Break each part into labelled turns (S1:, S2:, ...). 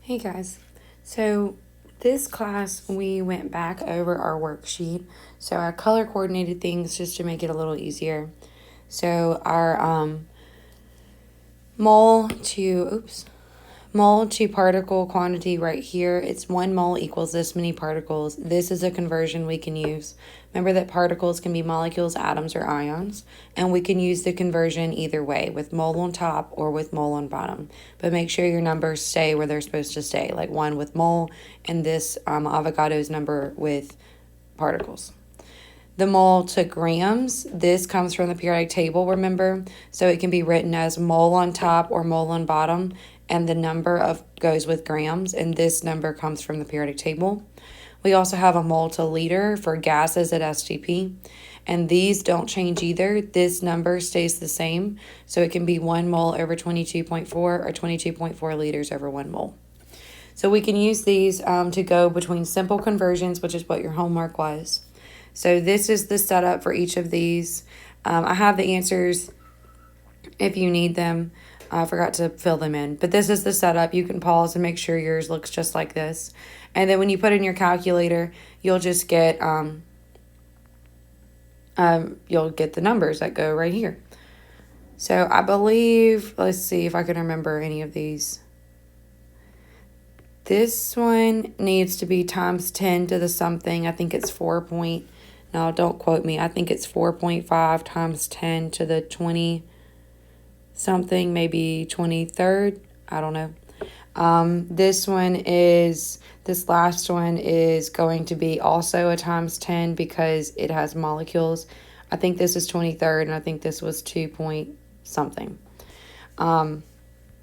S1: Hey guys, so this class we went back over our worksheet. So I color coordinated things just to make it a little easier. So our mole to mole to particle quantity right here, it's 1 mole equals this many particles. This is a conversion we can use. Remember that particles can be molecules, atoms, or ions, and we can use the conversion either way, with mole on top or with mole on bottom. But make sure your numbers stay where they're supposed to stay, like 1 with mole and this avocado's number with particles. The mole to grams, this comes from the periodic table, remember? So it can be written as mole on top or mole on bottom, and the number of goes with grams, and this number comes from the periodic table. We also have a mole to liter for gases at STP, and these don't change either. This number stays the same, so it can be 1 mole over 22.4 or 22.4 liters over 1 mole. So we can use these to go between simple conversions, which is what your homework was. So this is the setup for each of these. I have the answers if you need them. I forgot to fill them in, but this is the setup. You can pause and make sure yours looks just like this. And then when you put in your calculator, you'll just get you'll get the numbers that go right here. So I believe, let's see if I can remember any of these. This one needs to be times 10 to the something. I think it's 4 point. Now, don't quote me. I think it's 4.5 times 10 to the 20 something, maybe 23rd. I don't know. This last one is going to be also a times 10 because it has molecules. I think this is 23rd, and I think this was 2 point something.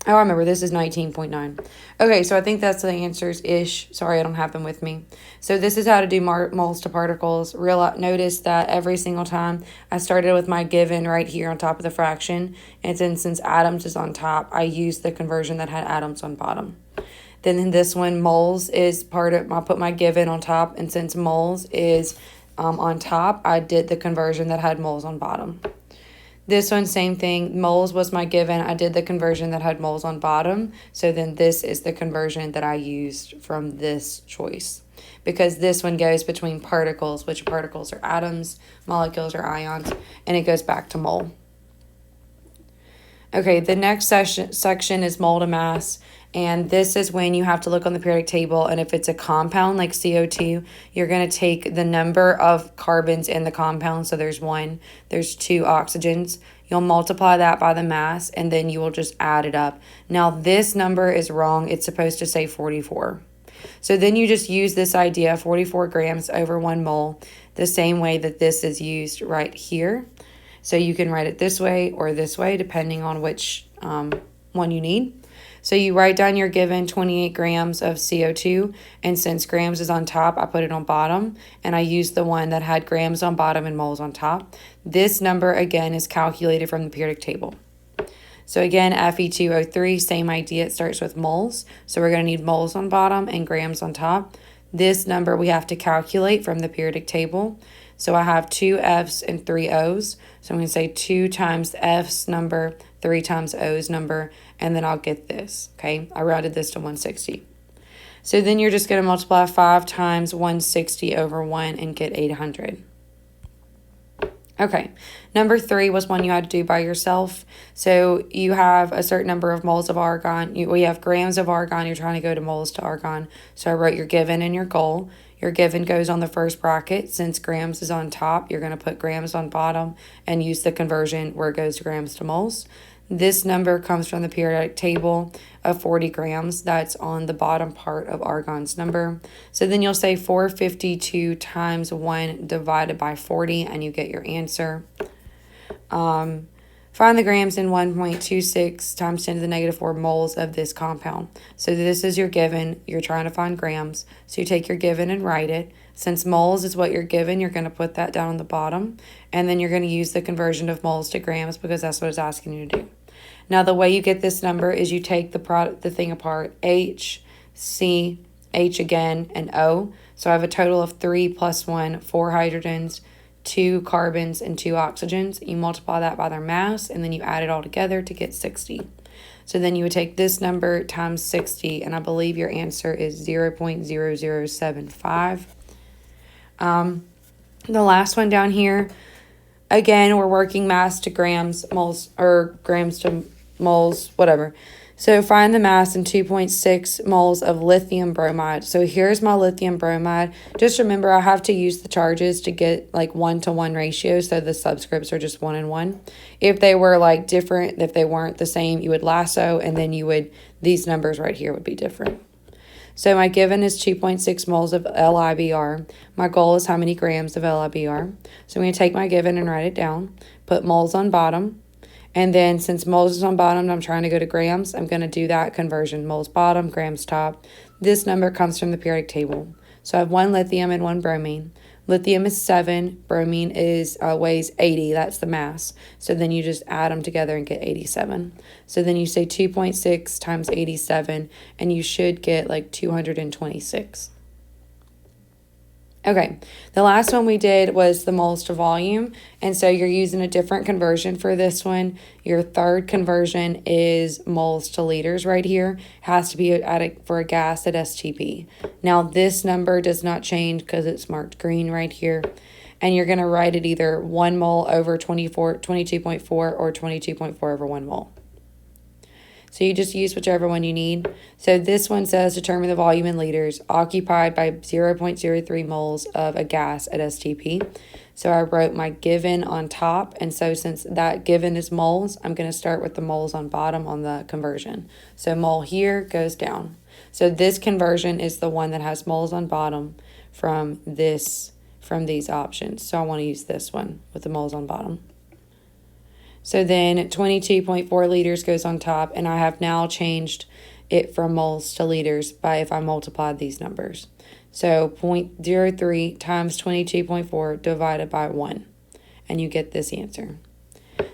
S1: Oh, I remember, this is 19.9. Okay, so I think that's the answers-ish. Sorry, I don't have them with me. So this is how to do moles to particles. Notice that every single time I started with my given right here on top of the fraction, and then since atoms is on top, I used the conversion that had atoms on bottom. Then in this one, moles is part of, I put my given on top, and since moles is on top, I did the conversion that had moles on bottom. This one, same thing. Moles was my given. I did the conversion that had moles on bottom. So then this is the conversion that I used from this choice. Because this one goes between particles, which particles are atoms, molecules are ions, and it goes back to mole. Okay, the next section is mole to mass. And this is when you have to look on the periodic table, and if it's a compound like CO2, you're going to take the number of carbons in the compound. So there's 1, there's 2 oxygens. You'll multiply that by the mass, and then you will just add it up. Now, this number is wrong. It's supposed to say 44. So then you just use this idea, 44 grams over 1 mole, the same way that this is used right here. So you can write it this way or this way, depending on which one you need. So you write down your given 28 grams of CO2, and since grams is on top, I put it on bottom, and I used the one that had grams on bottom and moles on top. This number, again, is calculated from the periodic table. So again, Fe2O3, same idea, it starts with moles. So we're going to need moles on bottom and grams on top. This number we have to calculate from the periodic table. So I have 2 F's and 3 O's. So I'm going to say 2 times F's number, 3 times O's number, and then I'll get this, okay? I rounded this to 160. So then you're just going to multiply 5 times 160 over 1 and get 800. Okay, number 3 was one you had to do by yourself. So you have a certain number of moles of argon. We have grams of argon. You're trying to go to moles to argon. So I wrote your given and your goal. Your given goes on the first bracket. Since grams is on top, you're going to put grams on bottom and use the conversion where it goes to grams to moles. This number comes from the periodic table of 40 grams. That's on the bottom part of argon's number. So then you'll say 452 times 1 divided by 40, and you get your answer. Find the grams in 1.26 times 10 to the negative 4 moles of this compound. So this is your given. You're trying to find grams. So you take your given and write it. Since moles is what you're given, you're going to put that down on the bottom. And then you're going to use the conversion of moles to grams because that's what it's asking you to do. Now, the way you get this number is you take the thing apart, H, C, H again, and O. So I have a total of 3 plus 1, 4 hydrogens, 2 carbons, and 2 oxygens. You multiply that by their mass, and then you add it all together to get 60. So then you would take this number times 60, and I believe your answer is 0.0075. The last one down here, again, we're working mass to grams, moles, or grams to moles, whatever. So find the mass in 2.6 moles of lithium bromide. So here's my lithium bromide. Just remember, I have to use the charges to get like 1-to-1 ratio, so the subscripts are just 1 and 1. If they were like different, if they weren't the same, you would lasso, and then you would, these numbers right here would be different. So my given is 2.6 moles of LIBR. My goal is how many grams of LIBR. So I'm going to take my given and write it down, put moles on bottom. And then since moles is on bottom, I'm trying to go to grams. I'm going to do that conversion. Moles bottom, grams top. This number comes from the periodic table. So I have 1 lithium and 1 bromine. Lithium is 7. Bromine is weighs 80. That's the mass. So then you just add them together and get 87. So then you say 2.6 times 87, and you should get like 226. Okay, the last one we did was the moles to volume, and so you're using a different conversion for this one. Your third conversion is moles to liters right here. Has to be for a gas at STP. Now this number does not change because it's marked green right here, and you're going to write it either 1 mole over 22.4 or 22.4 over 1 mole. So you just use whichever one you need. So this one says determine the volume in liters occupied by 0.03 moles of a gas at STP. So I wrote my given on top. And so since that given is moles, I'm going to start with the moles on bottom on the conversion. So mole here goes down. So this conversion is the one that has moles on bottom from these options. So I want to use this one with the moles on bottom. So then 22.4 liters goes on top, and I have now changed it from moles to liters by if I multiplied these numbers. So 0.03 times 22.4 divided by 1, and you get this answer.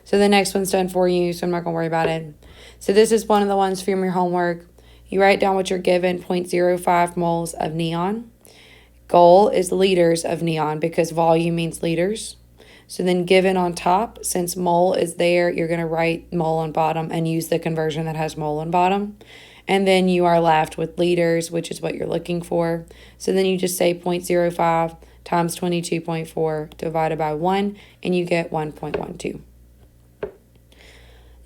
S1: So the next one's done for you, so I'm not going to worry about it. So this is one of the ones from your homework. You write down what you're given, 0.05 moles of neon. Goal is liters of neon because volume means liters. So then given on top, since mole is there, you're going to write mole on bottom and use the conversion that has mole on bottom. And then you are left with liters, which is what you're looking for. So then you just say 0.05 times 22.4 divided by 1, and you get 1.12.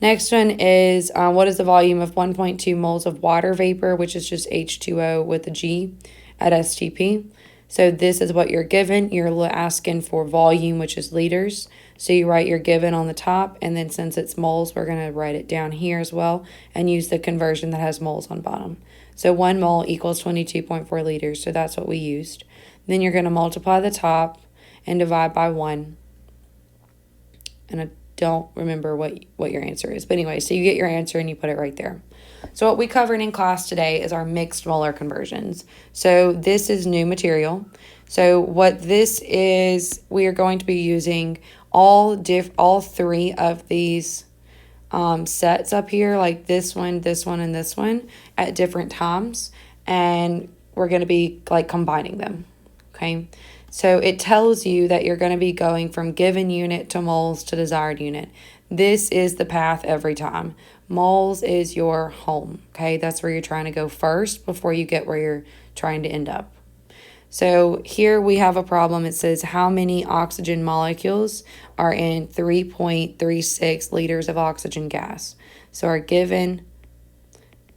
S1: Next one is what is the volume of 1.2 moles of water vapor, which is just H2O with a G at STP. So this is what you're given. You're asking for volume, which is liters. So you write your given on the top, and then since it's moles, we're going to write it down here as well and use the conversion that has moles on bottom. So 1 mole equals 22.4 liters, so that's what we used. Then you're going to multiply the top and divide by 1. And I don't remember what your answer is. But anyway, so you get your answer and you put it right there. So what we covered in class today is our mixed molar conversions. So this is new material. So what this is, we are going to be using all 3 of these sets up here, like this one, and this one at different times. And we're going to be like combining them, okay? So it tells you that you're going to be going from given unit to moles to desired unit. This is the path every time. Moles is your home, okay? That's where you're trying to go first before you get where you're trying to end up. So here we have a problem. It says how many oxygen molecules are in 3.36 liters of oxygen gas. So our given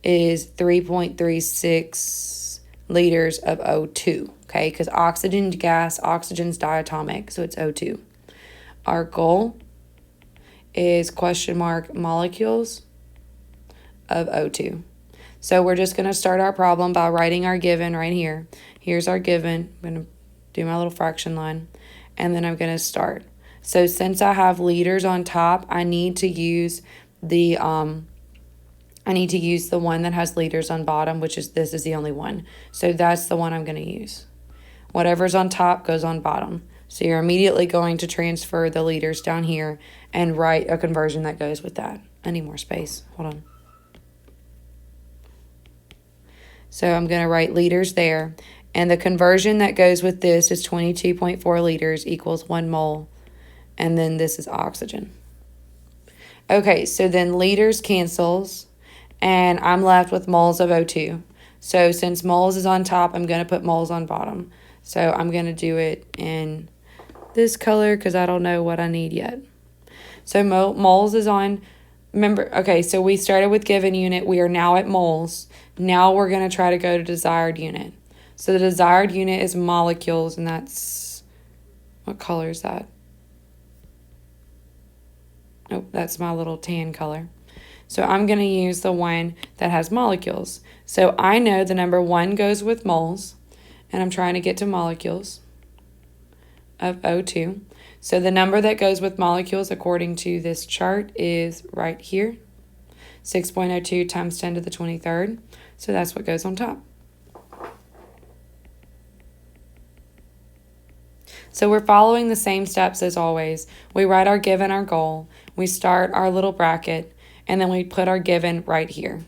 S1: is 3.36 liters of O2, okay? Because oxygen gas, oxygen's diatomic, so it's O2. Our goal is molecules of O2. So we're just going to start our problem by writing our given right here. Here's our given. I'm going to do my little fraction line, and then I'm going to start. So since I have liters on top, I need to use the one that has liters on bottom, which is this is the only one. So that's the one I'm going to use. Whatever's on top goes on bottom. So you're immediately going to transfer the liters down here and write a conversion that goes with that. I need more space. Hold on. So I'm going to write liters there. And the conversion that goes with this is 22.4 liters equals 1 mole. And then this is oxygen. Okay, so then liters cancels. and I'm left with moles of O2. So since moles is on top, I'm going to put moles on bottom. So I'm going to do it in this color because I don't know what I need yet. So moles is on, remember, okay, so we started with given unit. We are now at moles. Now we're going to try to go to desired unit. So the desired unit is molecules, and that's, what color is that? Oh, that's my little tan color. So I'm going to use the one that has molecules. So I know the number 1 goes with moles, and I'm trying to get to molecules of O2. So the number that goes with molecules according to this chart is right here, 6.02 times 10 to the 23rd. So that's what goes on top. So we're following the same steps as always. We write our given, our goal. We start our little bracket, and then we put our given right here.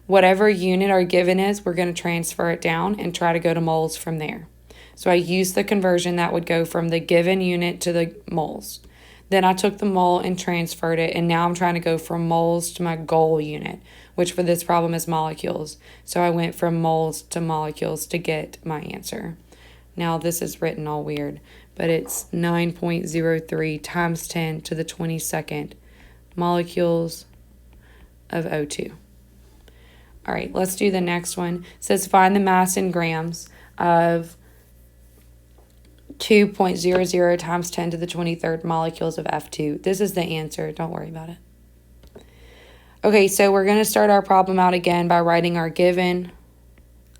S1: Whatever unit our given is, we're going to transfer it down and try to go to moles from there. So I used the conversion that would go from the given unit to the moles. Then I took the mole and transferred it, and now I'm trying to go from moles to my goal unit, which for this problem is molecules. So I went from moles to molecules to get my answer. Now this is written all weird, but it's 9.03 times 10 to the 22nd molecules of O2. All right, let's do the next one. It says find the mass in grams of 2.00 times 10 to the 23rd molecules of F2. This is the answer. Don't worry about it. Okay, so we're going to start our problem out again by writing our given.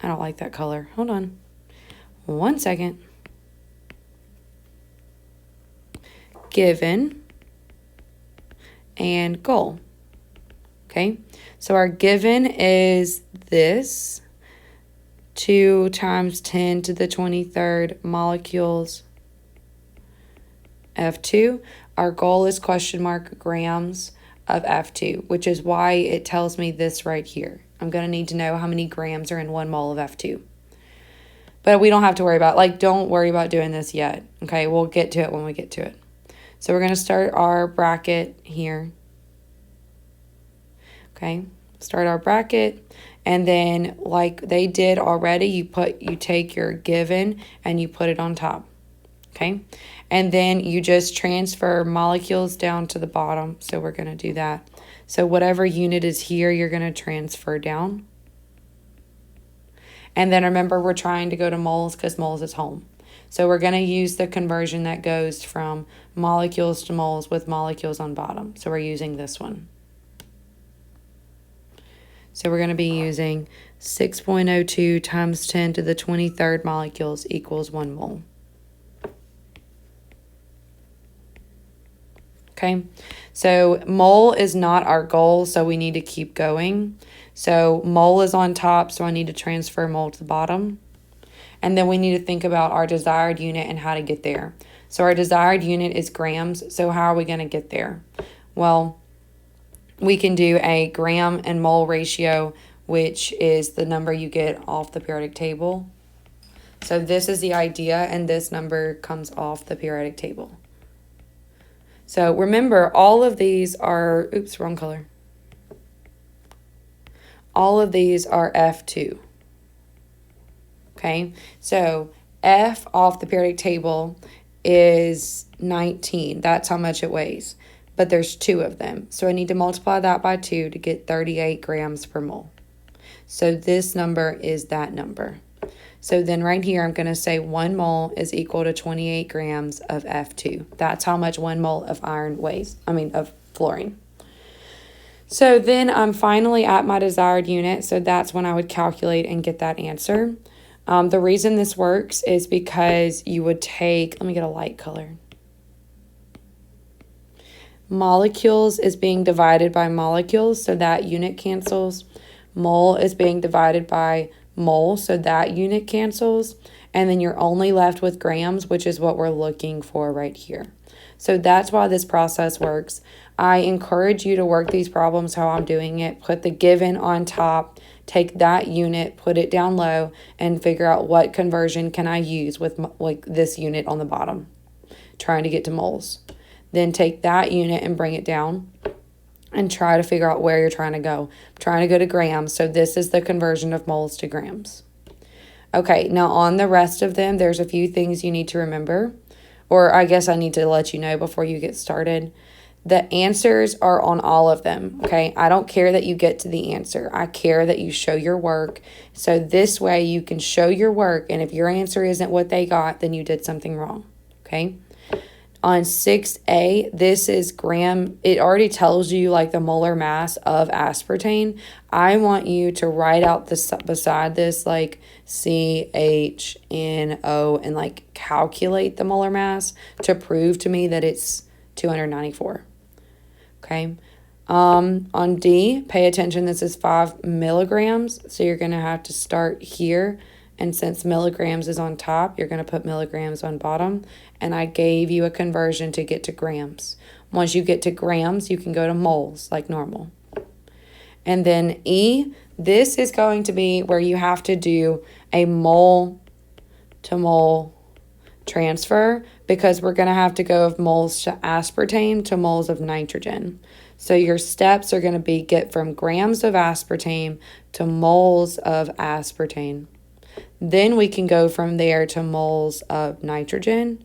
S1: I don't like that color. Hold on. 1 second. Given and goal. Okay, so our given is this, 2 times 10 to the 23rd molecules F2. Our goal is question mark grams of F2, which is why it tells me this right here. I'm going to need to know how many grams are in 1 mole of F2. But we don't have to worry about, like, don't worry about doing this yet. Okay, we'll get to it when we get to it. So we're going to start our bracket here. Okay, start our bracket, and then like they did already, you take your given and you put it on top. Okay, and then you just transfer molecules down to the bottom. So we're going to do that. So whatever unit is here, you're going to transfer down. And then remember, we're trying to go to moles because moles is home. So we're going to use the conversion that goes from molecules to moles with molecules on bottom. So we're using this one. So we're going to be using 6.02 times 10 to the 23rd molecules equals 1 mole. Okay, so mole is not our goal, so we need to keep going. So mole is on top, so I need to transfer mole to the bottom. And then we need to think about our desired unit and how to get there. So our desired unit is grams, so how are we going to get there? Well, we can do a gram and mole ratio, which is the number you get off the periodic table. So this is the idea, and this number comes off the periodic table. So remember, all of these are, oops, wrong color. All of these are F2. Okay, so F off the periodic table is 19. That's how much it weighs. But there's 2 of them. So I need to multiply that by 2 to get 38 grams per mole. So this number is that number. So then right here, I'm going to say 1 mole is equal to 28 grams of F2. That's how much 1 mole of iron weighs, of fluorine. So then I'm finally at my desired unit. So that's when I would calculate and get that answer. The reason this works is because you would take, let me get a light color. Molecules is being divided by molecules, so that unit cancels. Mole is being divided by mole, so that unit cancels. And then you're only left with grams, which is what we're looking for right here. So that's why this process works. I encourage you to work these problems how I'm doing it. Put the given on top, take that unit, put it down low, and figure out what conversion can I use with like this unit on the bottom, trying to get to moles. Then take that unit and bring it down. and try to figure out where you're trying to go. I'm trying to go to grams, so this is the conversion of moles to grams. Okay, now on the rest of them, there's a few things you need to remember, or I guess I need to let you know before you get started. The answers are on all of them, okay? I don't care that you get to the answer. I care that you show your work. So this way you can show your work, and if your answer isn't what they got, then you did something wrong, okay? On 6A, this is gram. It already tells you like the molar mass of aspartame. I want you to write out this beside this like CHNO and like calculate the molar mass to prove to me that it's 294. Okay. On D, pay attention. This is 5 milligrams. So you're going to have to start here. And since milligrams is on top, you're going to put milligrams on bottom. And I gave you a conversion to get to grams. Once you get to grams, you can go to moles like normal. And then E, this is going to be where you have to do a mole to mole transfer, because we're going to have to go of moles to aspartame to moles of nitrogen. So your steps are going to be get from grams of aspartame to moles of aspartame. Then we can go from there to moles of nitrogen.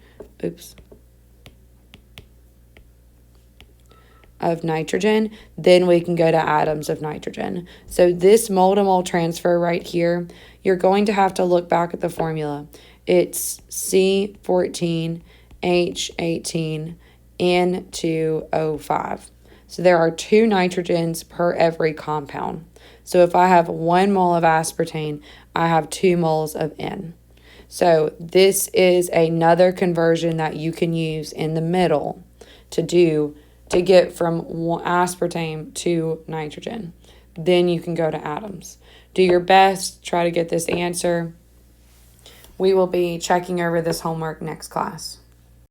S1: Of nitrogen. Then we can go to atoms of nitrogen. So this mole to mole transfer right here, you're going to have to look back at the formula. It's C14, H18, N2O5. So there are 2 nitrogens per every compound. So if I have 1 mole of aspartame, I have 2 moles of N. So this is another conversion that you can use in the middle to get from aspartame to nitrogen. Then you can go to atoms. Do your best, try to get this answer. We will be checking over this homework next class.